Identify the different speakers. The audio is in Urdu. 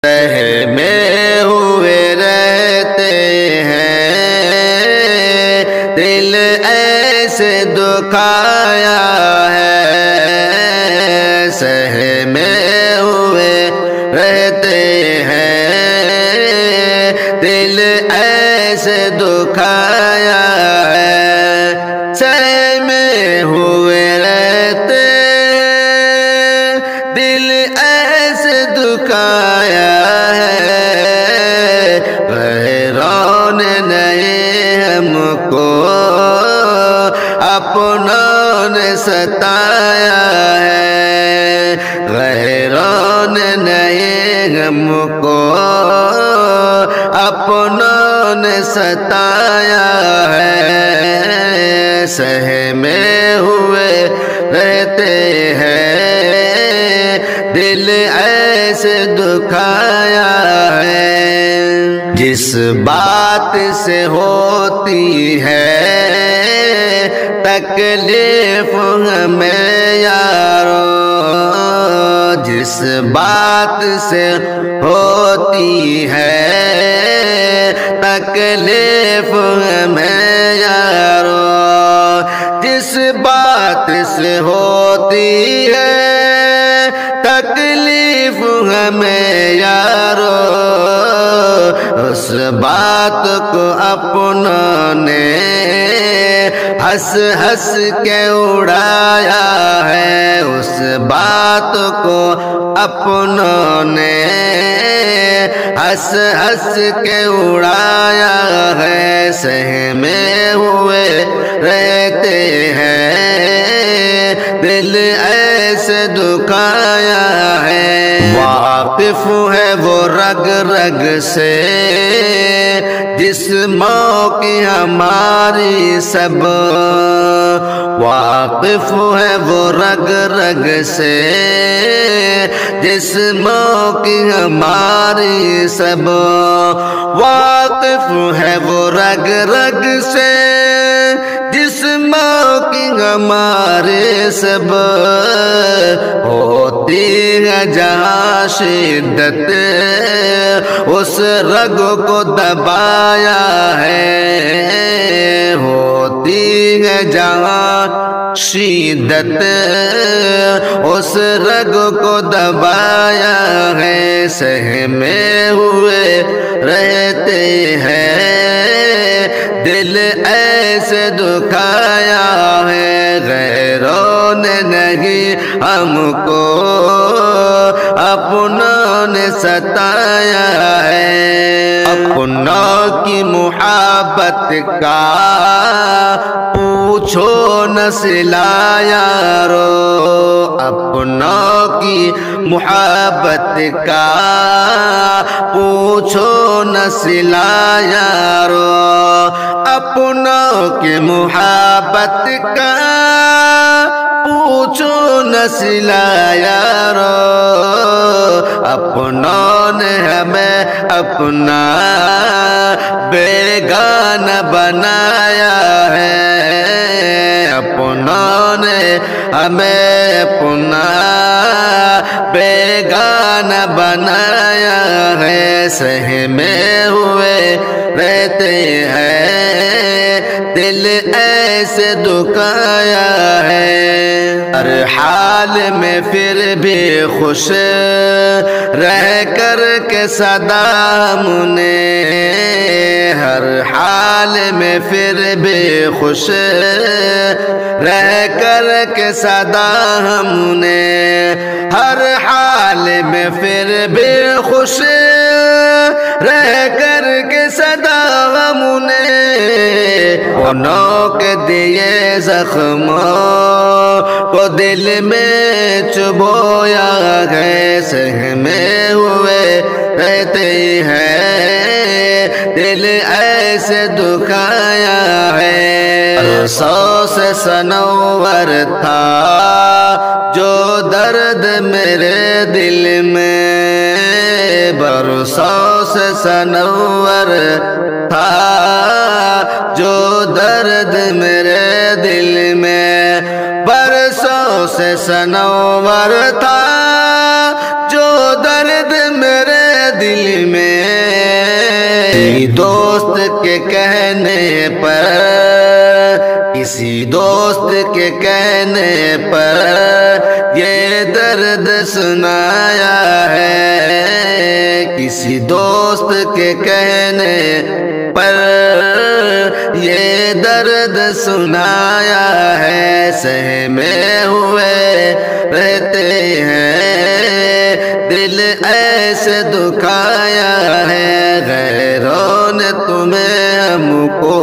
Speaker 1: میں ہوئے رہتے ہیں، دل ایسے دکھایا ہے، سہمے ہوئے رہتے ہیں، دل ایسے دکھایا ہے، سہمے ہوئے رہتے ہیں، دل ایسے دکھایا ہے، غیروں نے نہیں ہم کو اپنوں نے ستایا ہے، غیروں نے نہیں ہم کو اپنوں نے ستایا ہے، سہمے ہوئے رہتے ہیں، دل ایسے دکھایا ہے، جس بات سے ہوتی ہے تکلیف ہمیں یارو، جس بات سے ہوتی ہے تکلیف ہمیں یارو، جس بات سے ہوتی ہے تکلیف ہمیں یارو، اس بات کو اپنوں نے ہنس ہنس کے اڑایا ہے، اس بات کو اپنوں نے ہنس ہنس کے اڑایا ہے، سہمے ہوئے رہتے ہیں، دل ایسے دکھایا ہے، واقف ہے وہ رگ رگ سے جسموں کی ہماری سب، واقف ہے وہ رگ رگ سے جسموں کی ہماری سب، واقف ہے وہ رگ رگ سے جسموں کی ہمارے سب، ہوتی ہے جہاں شدت اس رگ کو دبایا ہے، ہوتی ہے جہاں شدت اس رگ کو دبایا ہے، سہمے ہوئے رہتے ہیں، دل ایسے دکھایا ہے، غیروں نے نہیں ہم کو اپنوں نے ستایا ہے، اپنوں کی محبت کا پوچھو نہ صلہ یارو، اپنوں کی محبت کا پوچھو نہ صلہ یارو، اپنوں کی محبت کا پوچھو نہ صلہ یارو، اپنوں نے ہمیں اپنا بیگانہ بنایا ہے، اپنوں نے ہمیں اپنا بیگانہ بنایا ہے، سہمے ہوئے رہتے ہیں، دل ایسے دکھایا ہے، ہر حال میں پھر بھی خوش رہ کر کے صدا ہم نے، ہر حال میں پھر بھی خوش رہ کر کے صدا ہم نے، ہر حال میں پھر بھی خوش رہ کر کے صدا ہم نے، انہوں کے دیے زخموں کو دل میں چبویا ہے، سہمے ہوئے رہتے ہیں، دل ایسے دکھایا ہے، برسوں سے سنور تھا جو درد میرے دل میں، برسوں سے سنور تھا جو درد میرے دل میں، برسوں سے سنور تھا جو درد میرے دل میں دوست کے کہنے پر، کسی دوست کے کہنے پر یہ درد سنایا ہے، کسی دوست کے کہنے پر یہ درد سنایا ہے، سہمے ہوئے رہتے ہیں دل ایسے دکھایا ہے، غیروں نے تمہیں ہم کو